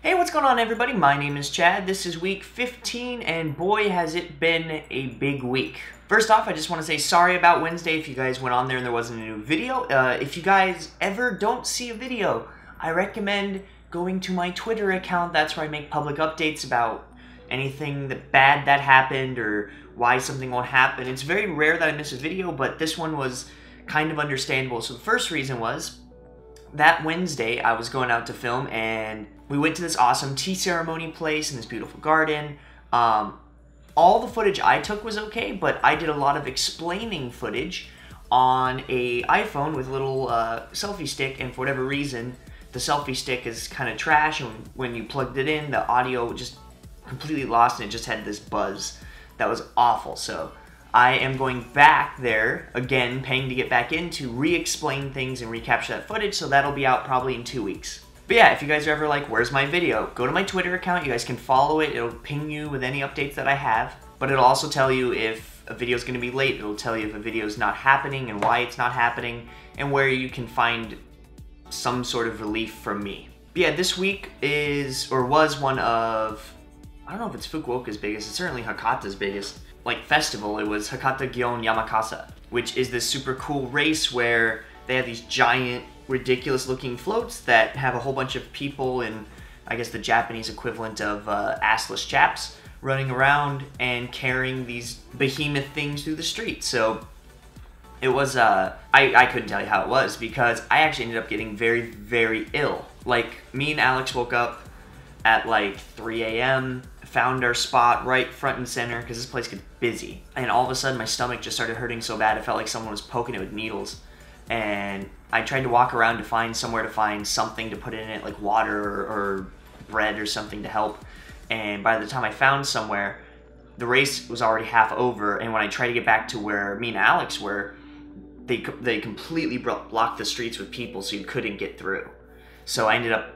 Hey, what's going on, everybody? My name is Chad. This is week 15, and boy, has it been a big week. First off, I just want to say sorry about Wednesday if you guys went on there and there wasn't a new video. If you guys ever don't see a video, I recommend going to my Twitter account. That's where I make public updates about anything bad that happened or why something won't happen. It's very rare that I miss a video, but this one was kind of understandable. So the first reason was that Wednesday I was going out to film, and we went to this awesome tea ceremony place in this beautiful garden. All the footage I took was okay, but I did a lot of explaining footage on a iPhone with a little selfie stick, and for whatever reason, the selfie stick is kind of trash, and when you plugged it in, the audio just completely lost, and it just had this buzz that was awful. So I am going back there, again, paying to get back in to re-explain things and recapture that footage, so that'll be out probably in 2 weeks. But yeah, if you guys are ever like, where's my video? Go to my Twitter account, you guys can follow it, it'll ping you with any updates that I have, but it'll also tell you if a video is going to be late, it'll tell you if a video is not happening and why it's not happening, and where you can find some sort of relief from me. But yeah, this week was one of, I don't know if it's Fukuoka's biggest, it's certainly Hakata's biggest, festival. It was Hakata Yamakasa, which is this super cool race where they have these giant, ridiculous looking floats that have a whole bunch of people in, I guess, the Japanese equivalent of assless chaps running around and carrying these behemoth things through the street. So it was, I couldn't tell you how it was because I actually ended up getting very, very ill. Me and Alex woke up at 3 a.m., found our spot right front and center because this place gets busy. And all of a sudden my stomach just started hurting so bad it felt like someone was poking it with needles. And I tried to walk around to find somewhere to find something to put in it, like water or bread or something to help. And by the time I found somewhere, the race was already half over. And when I tried to get back to where me and Alex were, they completely blocked the streets with people so you couldn't get through. So I ended up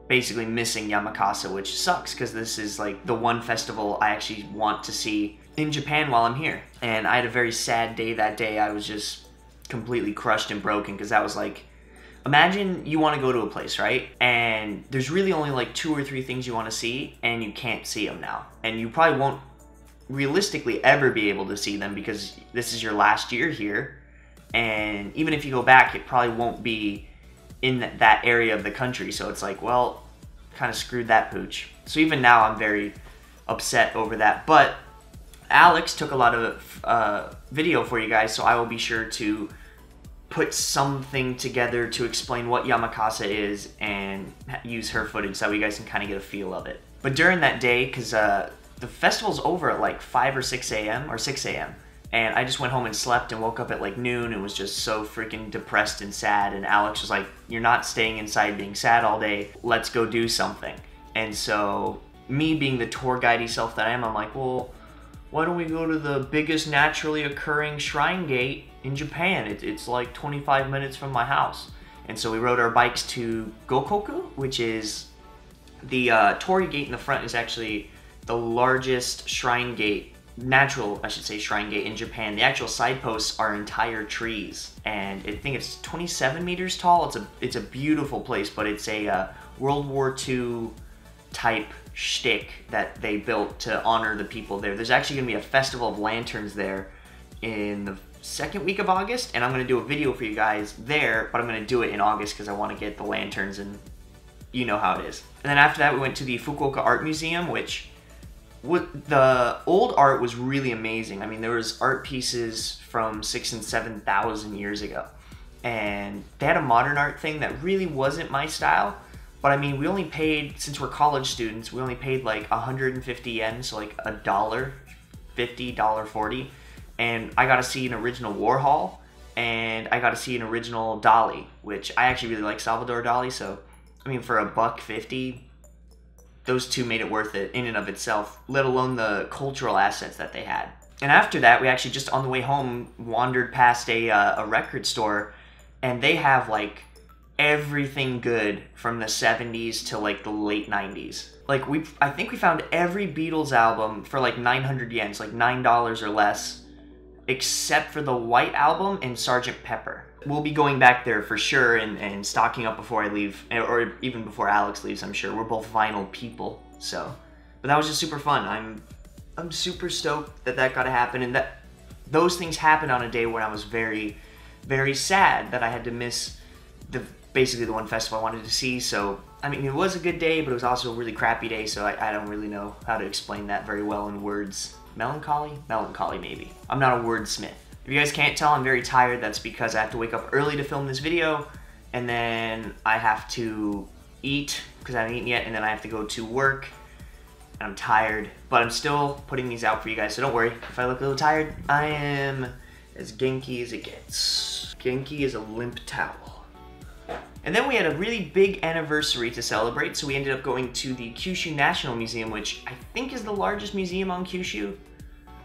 basically missing Yamakasa, which sucks because this is the one festival I actually want to see in Japan while I'm here. And I had a very sad day that day. I was just completely crushed and broken because that was imagine you want to go to a place, right? And there's really only 2 or 3 things you want to see, and you can't see them now. And you probably won't realistically ever be able to see them because this is your last year here. And even if you go back, it probably won't be in that area of the country. So it's well, kind of screwed that pooch. So even now I'm very upset over that. But Alex took a lot of video for you guys, so I will be sure to put something together to explain what Yamakasa is and use her footage so you guys can kind of get a feel of it. But during that day, because the festival's over at 5 or 6 a.m. or 6 a.m. and I just went home and slept and woke up at noon and was just so freaking depressed and sad. And Alex was like, you're not staying inside being sad all day, let's go do something. And so me being the tour guide-y self that I am, I'm like, well, why don't we go to the biggest naturally occurring shrine gate in Japan? It's 25 minutes from my house. And so we rode our bikes to Gokoku, which is the tori gate in the front is actually the largest shrine gate, natural, I should say, shrine gate in Japan. The actual side posts are entire trees, and I think it's 27 meters tall. It's a beautiful place, but it's a World War II type shtick that they built to honor the people there. There's actually going to be a festival of lanterns there in the second week of August, and I'm going to do a video for you guys there, but I'm going to do it in August because I want to get the lanterns, and you know how it is. And then after that, we went to the Fukuoka Art Museum, which the old art was really amazing. I mean, there was art pieces from 6,000 and 7,000 years ago, and they had a modern art thing that really wasn't my style. But I mean, we only paid, since we're college students, we only paid 150 yen, so $1.50, $1.40. And I got to see an original Warhol, and I got to see an original Dali, which I actually really like Salvador Dali. So, I mean, for $1.50, those two made it worth it in and of itself, let alone the cultural assets that they had. And after that, we actually just on the way home wandered past a record store, and they have everything good from the 70s to the late 90s. I think we found every Beatles album for 900 yen, $9 or less, except for the White Album and Sgt. Pepper. we'll be going back there for sure and stocking up before I leave, or even before Alex leaves, I'm sure. We're both vinyl people, so. But that was just super fun. I'm super stoked that got to happen, and that those things happened on a day when I was very, very sad that I had to miss basically the one festival I wanted to see. So, I mean, it was a good day, but it was also a really crappy day, so I don't really know how to explain that very well in words. Melancholy? Melancholy, maybe. I'm not a wordsmith. If you guys can't tell, I'm very tired. That's because I have to wake up early to film this video, and then I have to eat, because I haven't eaten yet, and then I have to go to work, and I'm tired. But I'm still putting these out for you guys, so don't worry. If I look a little tired, I am as Genki as it gets. Genki is a limp towel. And then we had a really big anniversary to celebrate, so we ended up going to the Kyushu National Museum, which I think is the largest museum on Kyushu.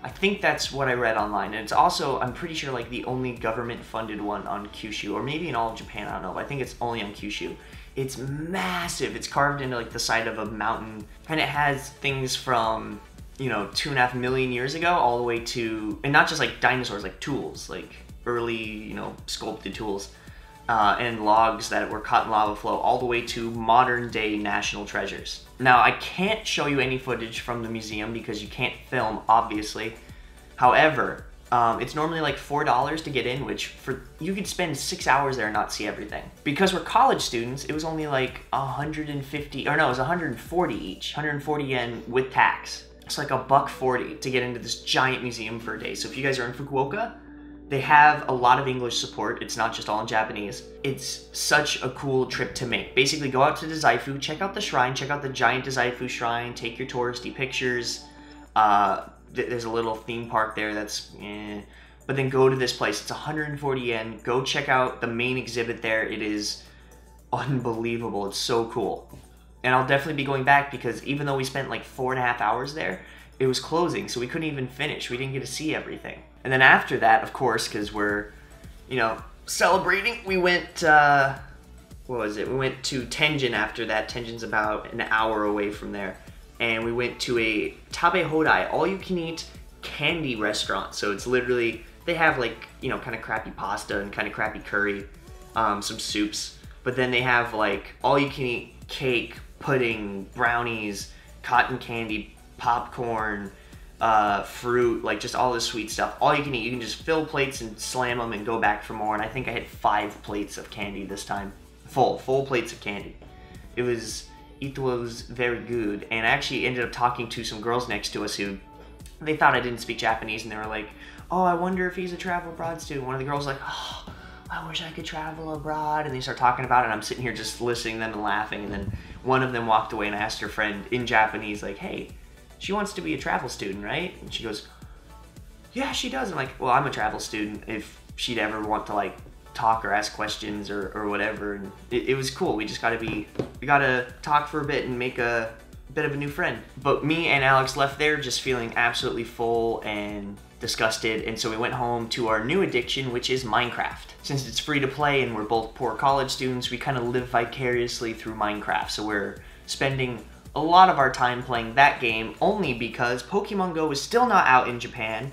I think that's what I read online, and it's also, I'm pretty sure, like the only government-funded one on Kyushu, or maybe in all of Japan, I don't know, but I think it's only on Kyushu. It's massive. It's carved into like the side of a mountain, and it has things from, you know, 2.5 million years ago all the way to, and not just like dinosaurs, like tools, like early, you know, sculpted tools. And logs that were caught in lava flow, all the way to modern day national treasures. Now, I can't show you any footage from the museum because you can't film, obviously. However, it's normally like $4 to get in, which you could spend 6 hours there and not see everything. Because we're college students, it was only like 150, or no, it was 140 each, 140 yen with tax. It's like $1.40 to get into this giant museum for a day. So if you guys are in Fukuoka, they have a lot of English support. It's not just all in Japanese. It's such a cool trip to make. Basically, go out to Dazaifu, check out the shrine, check out the giant Dazaifu shrine, take your touristy pictures. There's a little theme park there that's but then go to this place. It's 140 yen. Go check out the main exhibit there. It is unbelievable. It's so cool. And I'll definitely be going back because even though we spent like 4.5 hours there, it was closing, so we couldn't even finish. We didn't get to see everything. And then after that, of course, because we're, you know, celebrating, we went, what was it? We went to Tenjin after that. Tenjin's about an hour away from there. And we went to a tabe hodai, all-you-can-eat candy restaurant. So it's literally, they have like, you know, kind of crappy pasta and kind of crappy curry, some soups. But then they have like all-you-can-eat cake, pudding, brownies, cotton candy, popcorn, fruit, like just all this sweet stuff. All you can eat. You can just fill plates and slam them and go back for more. And I think I had 5 plates of candy this time. Full plates of candy. It was very good. And I actually ended up talking to some girls next to us who, they thought I didn't speak Japanese, and they were like, oh, I wonder if he's a travel abroad student. One of the girls was like, oh, I wish I could travel abroad. And they start talking about it, and I'm sitting here just listening to them and laughing. And then one of them walked away, and I asked her friend in Japanese, like, hey, she wants to be a travel student, right? And she goes, yeah, she does. I'm like, well, I'm a travel student if she'd ever want to like talk or ask questions or whatever. And it was cool. We just we gotta talk for a bit and make a bit of a new friend. But me and Alex left there just feeling absolutely full and disgusted. And so we went home to our new addiction, which is Minecraft. Since it's free to play and we're both poor college students, we kind of live vicariously through Minecraft. So we're spending a lot of our time playing that game only because Pokemon Go is still not out in Japan.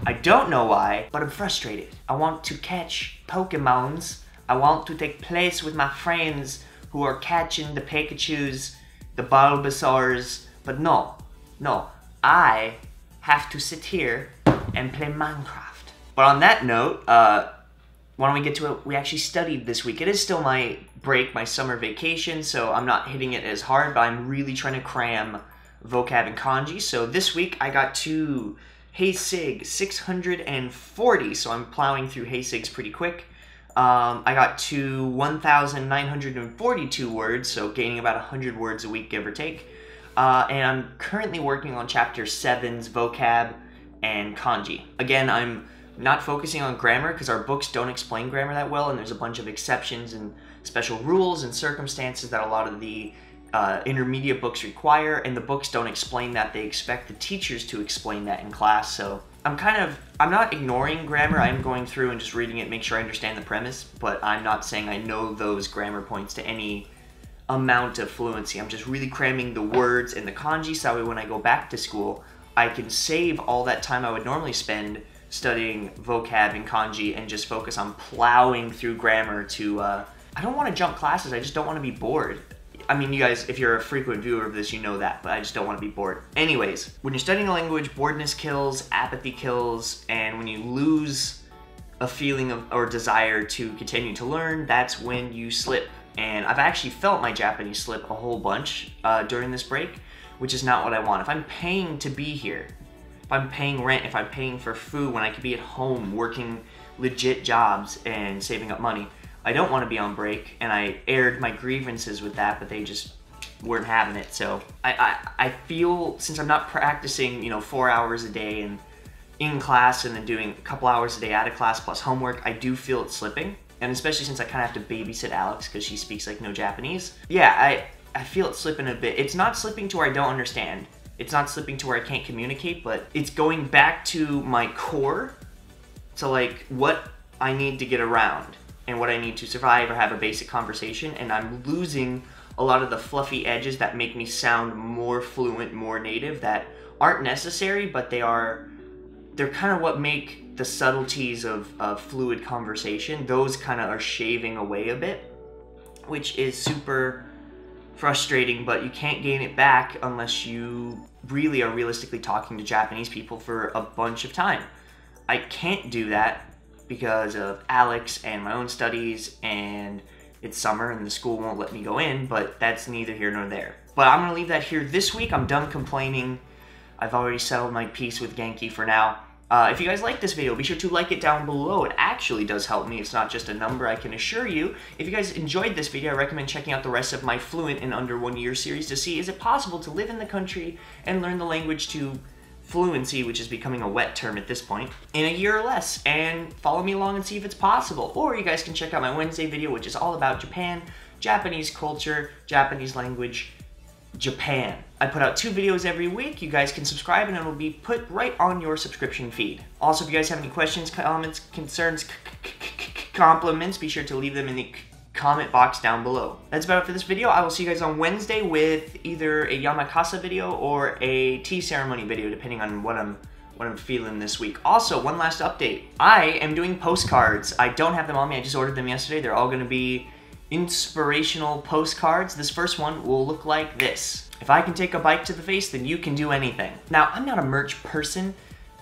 I don't know why, but I'm frustrated. I want to catch Pokemons. I want to take place with my friends who are catching the Pikachus, the Bulbasaurs, but no, I have to sit here and play Minecraft. But on that note, why don't we get to it? We actually studied this week. It is still my break, my summer vacation, so I'm not hitting it as hard, but I'm really trying to cram vocab and kanji. So this week I got to Heisig 640, so I'm plowing through Heisigs pretty quick. I got to 1,942 words, so gaining about 100 words a week, give or take. And I'm currently working on Chapter 7's vocab and kanji. Again, I'm not focusing on grammar because our books don't explain grammar that well, and there's a bunch of exceptions and special rules and circumstances that a lot of the intermediate books require, and the books don't explain that. They expect the teachers to explain that in class. So I'm not ignoring grammar. I'm going through and just reading it, make sure I understand the premise, but I'm not saying I know those grammar points to any amount of fluency. I'm just really cramming the words and the kanji so that way when I go back to school, I can save all that time I would normally spend studying vocab and kanji and just focus on plowing through grammar to, I don't want to jump classes, I just don't want to be bored. I mean, you guys, if you're a frequent viewer of this, you know that, but I just don't want to be bored. Anyways, when you're studying a language, boredness kills, apathy kills, and when you lose a feeling of or desire to continue to learn, that's when you slip. And I've actually felt my Japanese slip a whole bunch during this break, which is not what I want. If I'm paying to be here, if I'm paying rent, if I'm paying for food when I could be at home working legit jobs and saving up money, I don't want to be on break. And I aired my grievances with that, but they just weren't having it. So I feel, since I'm not practicing, you know, 4 hours a day and in class and then doing a couple hours a day out of class plus homework, I do feel it slipping. And especially since I kind of have to babysit Alex because she speaks like no Japanese. Yeah, I feel it slipping a bit. It's not slipping to where I don't understand. It's not slipping to where I can't communicate, but it's going back to my core, to like what I need to get around and what I need to survive or have a basic conversation. And I'm losing a lot of the fluffy edges that make me sound more fluent, more native, that aren't necessary, but they're kind of what make the subtleties of fluid conversation. Those kind of are shaving away a bit, which is super frustrating, but you can't gain it back unless you really are realistically talking to Japanese people for a bunch of time. I can't do that because of Alex and my own studies, and it's summer and the school won't let me go in, but that's neither here nor there. But I'm gonna leave that here this week. I'm done complaining. I've already settled my peace with Genki for now. If you guys like this video, be sure to like it down below. It actually does help me. It's not just a number, I can assure you. If you guys enjoyed this video, I recommend checking out the rest of my Fluent in Under 1 Year series to see, is it possible to live in the country and learn the language to fluency, which is becoming a wet term at this point, in a year or less, and follow me along and see if it's possible. Or you guys can check out my Wednesday video, which is all about Japan, Japanese culture, Japanese language, Japan. I put out 2 videos every week. You guys can subscribe and it will be put right on your subscription feed. Also, if you guys have any questions, comments, concerns, compliments, be sure to leave them in the comment box down below. That's about it for this video. I will see you guys on Wednesday with either a Yamakasa video or a tea ceremony video, depending on what I'm feeling this week. Also, one last update. I am doing postcards. I don't have them on me. I just ordered them yesterday. They're all going to be inspirational postcards. This first one will look like this. If I can take a bite to the face, then you can do anything. Now, I'm not a merch person,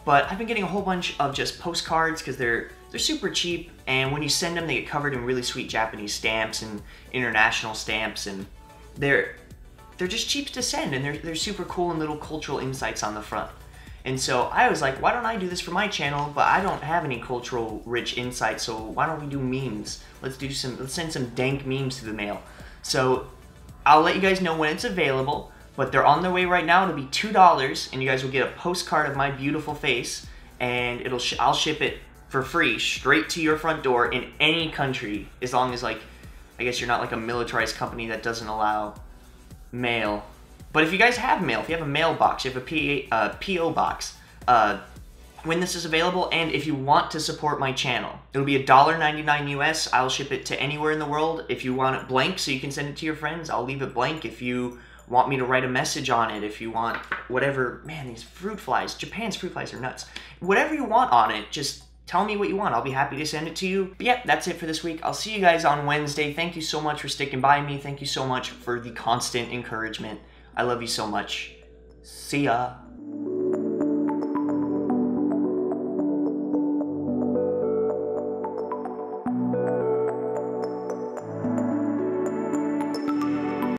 but I've been getting a whole bunch of just postcards because they're super cheap, and when you send them, they get covered in really sweet Japanese stamps and international stamps, and they're just cheap to send, and they're super cool and little cultural insights on the front. And so I was like, why don't I do this for my channel? But I don't have any cultural rich insights, so why don't we do memes? Let's send some dank memes through the mail. So I'll let you guys know when it's available, but they're on their way right now. It'll be $2, and you guys will get a postcard of my beautiful face, and I'll ship it for free straight to your front door in any country, as long as, like, I guess you're not like a militarized company that doesn't allow mail. But if you guys have mail, if you have a mailbox, you have a P.O. box, when this is available, and if you want to support my channel, it'll be $1.99 US. I'll ship it to anywhere in the world. If you want it blank so you can send it to your friends, I'll leave it blank. If you want me to write a message on it, if you want whatever, man, these fruit flies, Japan's fruit flies are nuts. Whatever you want on it, just tell me what you want. I'll be happy to send it to you. But yeah, that's it for this week. I'll see you guys on Wednesday. Thank you so much for sticking by me. Thank you so much for the constant encouragement. I love you so much. See ya.